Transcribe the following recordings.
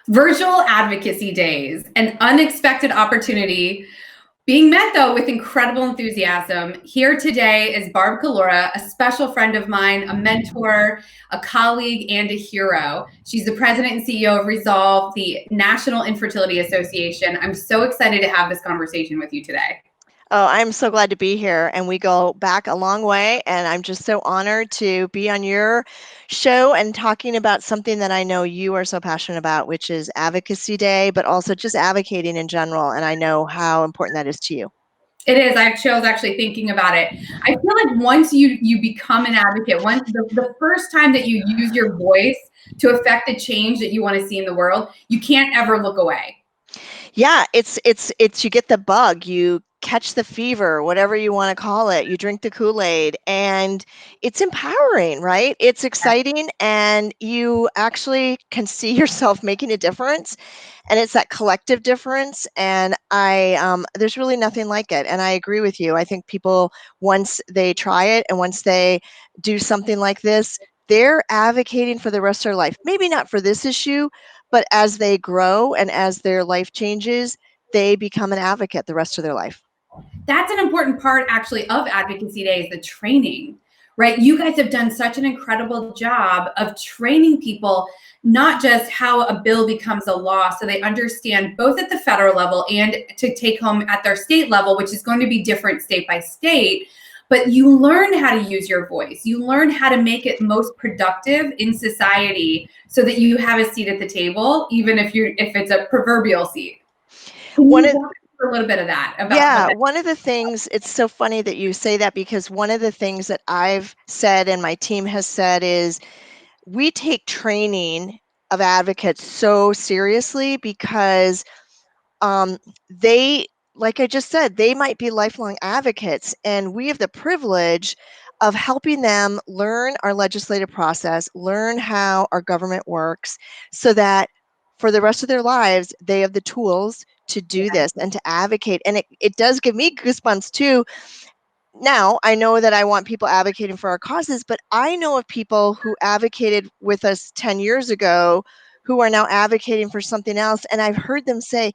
Virtual advocacy days, an unexpected opportunity being met, though, with incredible enthusiasm. Here today is Barb Collura, a special friend of mine, a mentor, a colleague, and a hero. She's the president and CEO of Resolve, the National Infertility Association. I'm so excited to have this conversation with you today. Oh, I'm so glad to be here, and we go back a long way, and I'm just so honored to be on your show and talking about something that I know you are so passionate about, which is Advocacy Day, but also just advocating in general, and I know how important that is to you. It is. I was actually thinking about it. I feel like once you become an advocate, once the first time that you use your voice to affect the change that you want to see in the world, you can't ever look away. Yeah, it's you get the bug, you catch the fever, whatever you want to call it. You drink the Kool-Aid, and it's empowering, right? It's exciting, and you actually can see yourself making a difference, and it's that collective difference. And there's really nothing like it. And I agree with you. I think people, once they try it and once they do something like this, they're advocating for the rest of their life. Maybe not for this issue, but as they grow and as their life changes, they become an advocate the rest of their life. That's an important part, actually, of Advocacy Day, is the training, right? You guys have done such an incredible job of training people, not just how a bill becomes a law, so they understand both at the federal level and to take home at their state level, which is going to be different state by state. But you learn how to use your voice. You learn how to make it most productive in society so that you have a seat at the table, even if it's a proverbial seat. A little bit of that about one of the things, it's so funny that you say that, because one of the things that I've said and my team has said is we take training of advocates so seriously, because they, like I just said, they might be lifelong advocates, and we have the privilege of helping them learn our legislative process, learn how our government works, so that for the rest of their lives, they have the tools to do this and to advocate. And it does give me goosebumps too. Now, I know that I want people advocating for our causes, but I know of people who advocated with us 10 years ago who are now advocating for something else. And I've heard them say,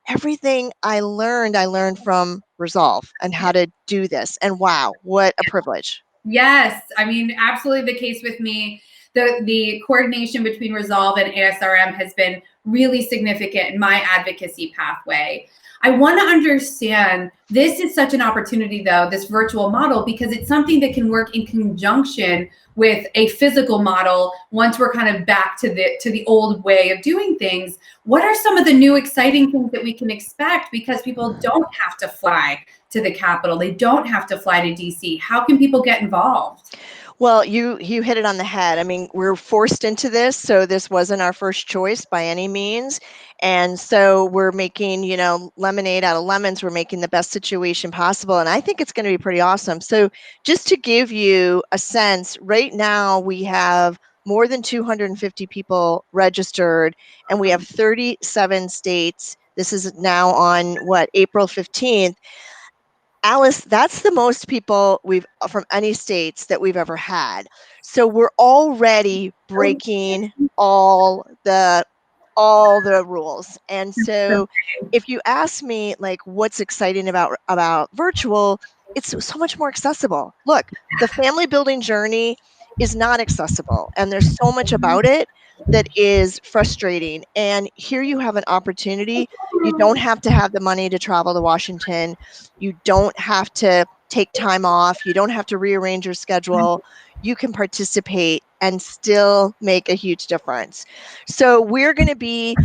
everything I learned from Resolve and how to do this. And wow, what a privilege. Yes, I mean, absolutely the case with me. The coordination between Resolve and ASRM has been really significant in my advocacy pathway. I want to understand, this is such an opportunity, though, this virtual model, because it's something that can work in conjunction with a physical model once we're kind of back to the old way of doing things. What are some of the new exciting things that we can expect, because people don't have to fly to the Capitol, they don't have to fly to DC? How can people get involved? Well, you hit it on the head. I mean, we're forced into this, so this wasn't our first choice by any means. And so we're making, lemonade out of lemons. We're making the best situation possible. And I think it's going to be pretty awesome. So just to give you a sense, right now we have more than 250 people registered, and we have 37 states. This is now on April 15th. Alice, that's the most people from any states that we've ever had. So we're already breaking all the rules. And so if you ask me, like, what's exciting about virtual, it's so much more accessible. Look, the family building journey is not accessible, and there's so much about it that is frustrating. And here you have an opportunity. You don't have to have the money to travel to Washington. You don't have to take time off. You don't have to rearrange your schedule. You can participate and still make a huge difference. So we're going to be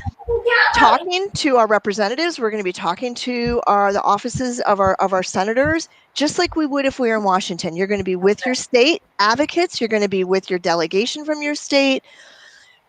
talking to our representatives. We're going to be talking to the offices of our senators, just like we would if we were in Washington. You're going to be with your state advocates. You're going to be with your delegation from your state.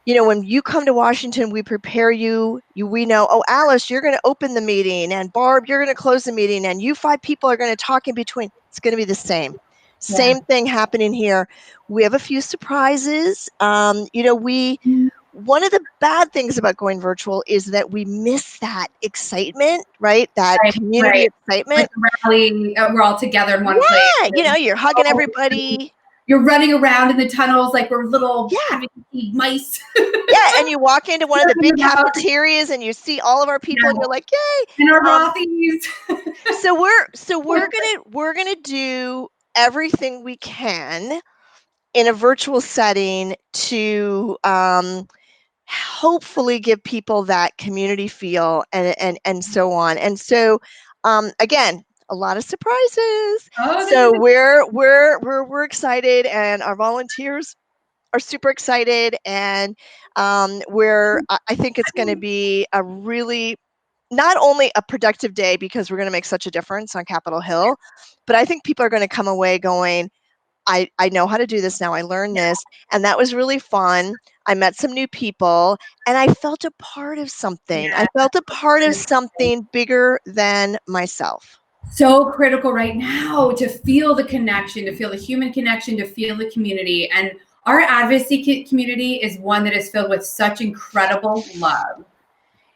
When you come to Washington, we prepare you. We know, oh, Alice, you're going to open the meeting, and Barb, you're going to close the meeting, and you 5 people are going to talk in between. It's going to be the same. Same thing happening here. We have a few surprises. One of the bad things about going virtual is that we miss that excitement, right? That community excitement. Like rally, we're all together in one place. Yeah, you're hugging everybody. you're running around in the tunnels like we're little Yeah. advocacy mice. Yeah, and you walk into one of the big cafeterias and you see all of our people and you're like, yay! And our Rothies. So we're gonna do everything we can in a virtual setting to hopefully give people that community feel and so on. And so again, a lot of surprises. So we're excited, and our volunteers are super excited, and I think it's going to be a really, not only a productive day because we're going to make such a difference on Capitol Hill, but I think people are going to come away going, I know how to do this now. I learned this, and that was really fun. I met some new people, and I felt a part of something. I felt a part of something bigger than myself. So critical right now to feel the connection, to feel the human connection, to feel the community. And our advocacy community is one that is filled with such incredible love.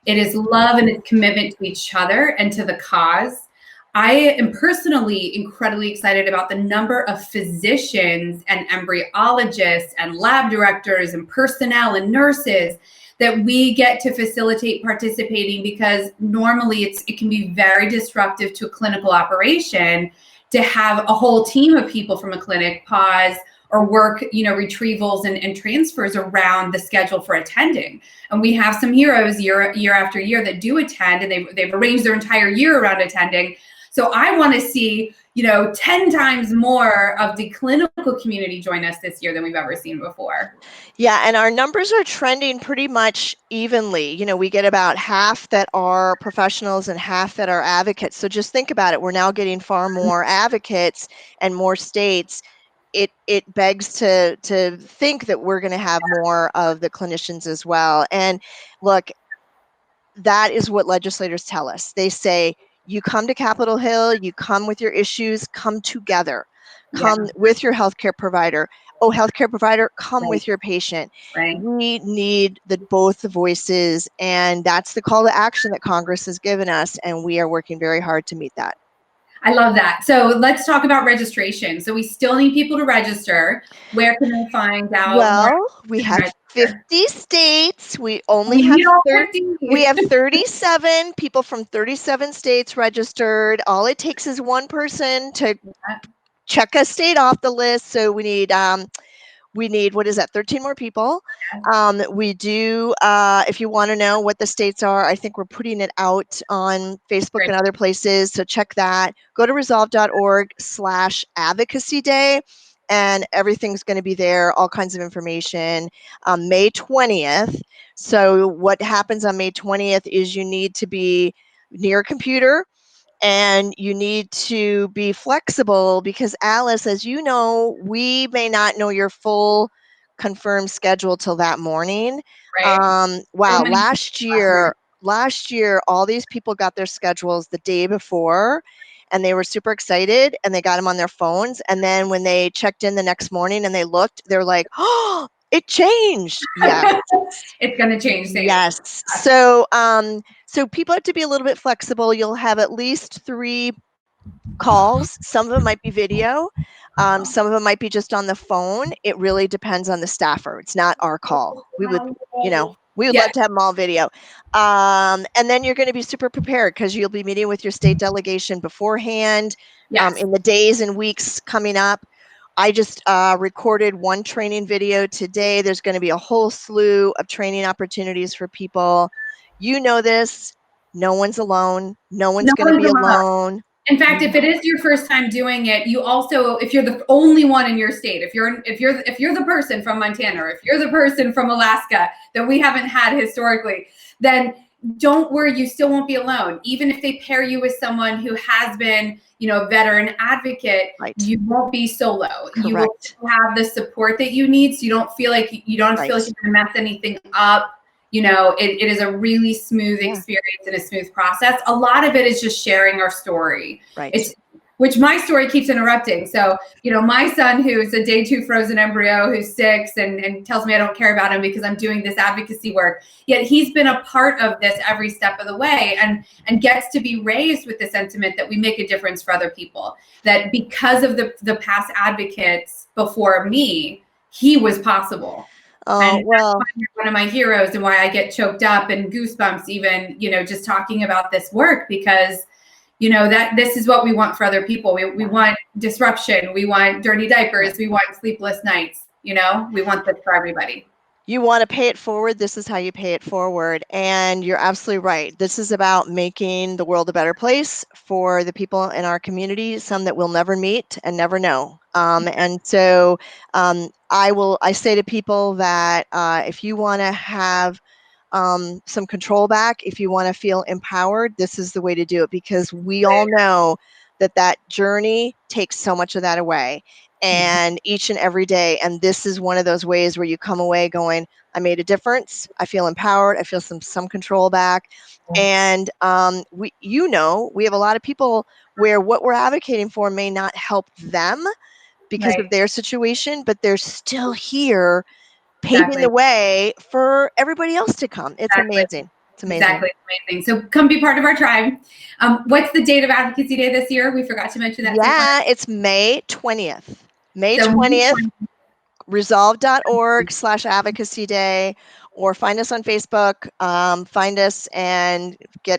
It is love and its commitment to each other and to the cause. I am personally incredibly excited about the number of physicians and embryologists and lab directors and personnel and nurses that we get to facilitate participating, because normally it can be very disruptive to a clinical operation to have a whole team of people from a clinic pause or work, retrievals and transfers around the schedule for attending. And we have some heroes year after year that do attend, and they've arranged their entire year around attending. So I want to see, 10 times more of the clinical community join us this year than we've ever seen before. Yeah, and our numbers are trending pretty much evenly. We get about half that are professionals and half that are advocates. So just think about it. We're now getting far more advocates and more states. It begs to think that we're going to have more of the clinicians as well. And look, that is what legislators tell us. They say, you come to Capitol Hill, you come with your issues, come together. Come with your healthcare provider. Oh, healthcare provider, come with your patient. We need both the voices, and that's the call to action that Congress has given us, and we are working very hard to meet that. I love that. So let's talk about registration. So we still need people to register. Where can they find out? Well, we have 50 states. We only have 37 people from 37 states registered. All it takes is one person to check a state off the list. So we need what is that, 13 more people. We do, if you want to know what the states are, I think we're putting it out on Facebook and other places, so check that. Go to resolve.org/advocacy day, and everything's going to be there, all kinds of information. May 20th. So what happens on May 20th is you need to be near a computer, and you need to be flexible, because Alice, as you know, we may not know your full confirmed schedule till that morning. Wow, last year, all these people got their schedules the day before, and they were super excited, and they got them on their phones. And then when they checked in the next morning and they looked, they're like, oh, it changed. Yes. It's going to change things. Yes. So people have to be a little bit flexible. You'll have at least 3 calls. Some of them might be video. Some of them might be just on the phone. It really depends on the staffer. It's not our call. We would love to have them all video. And then you're going to be super prepared, because you'll be meeting with your state delegation beforehand. In the days and weeks coming up. I just recorded one training video today. There's going to be a whole slew of training opportunities for people. You know this. No one's alone. No one's going to be alone. In fact, if it is your first time doing it, you also, if you're the only one in your state, if you're the person from Montana, or if you're the person from Alaska that we haven't had historically, then don't worry, you still won't be alone. Even if they pair you with someone who has been, a veteran advocate, you won't be solo. Correct. You will have the support that you need, so you don't feel like you're going to mess anything up. It is a really smooth experience and a smooth process. A lot of it is just sharing our story. Right. It's which my story keeps interrupting. So, my son, who's a day 2 frozen embryo, who's 6 and tells me I don't care about him because I'm doing this advocacy work, yet he's been a part of this every step of the way and gets to be raised with the sentiment that we make a difference for other people, that because of the past advocates before me, he was possible. Oh, and well, that's why you're one of my heroes and why I get choked up and goosebumps even, just talking about this work, because that this is what we want for other people. We want disruption. We want dirty diapers. We want sleepless nights. We want this for everybody. You want to pay it forward. This is how you pay it forward. And you're absolutely right. This is about making the world a better place for the people in our community, some that we'll never meet and never know. And so I say to people that if you want to have some control back, if you want to feel empowered, this is the way to do it, because we all know that journey takes so much of that away, and each and every day. And this is one of those ways where you come away going, I made a difference. I feel empowered. I feel some control back. And we have a lot of people where what we're advocating for may not help them because of their situation, but they're still here paving the way for everybody else to come. It's amazing. It's amazing. Exactly. It's amazing. So come be part of our tribe. What's the date of Advocacy Day this year? We forgot to mention that. Yeah, it's May 20th. May 20th, resolve.org/advocacy day, or find us on Facebook, find us and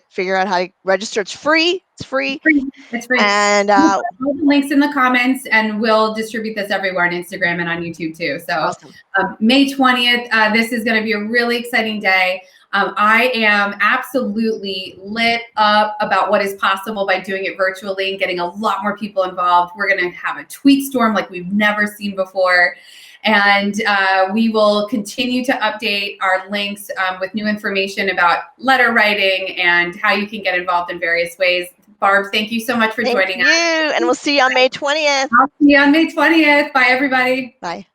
figure out how to register. It's free. It's free. It's free. And all the links in the comments, and we'll distribute this everywhere on Instagram and on YouTube too. So awesome. May 20th, this is going to be a really exciting day. I am absolutely lit up about what is possible by doing it virtually and getting a lot more people involved. We're going to have a tweet storm like we've never seen before. And we will continue to update our links with new information about letter writing and how you can get involved in various ways. Barb, thank you so much for joining us. Thank you, and we'll see you on May 20th. I'll see you on May 20th. Bye, everybody. Bye.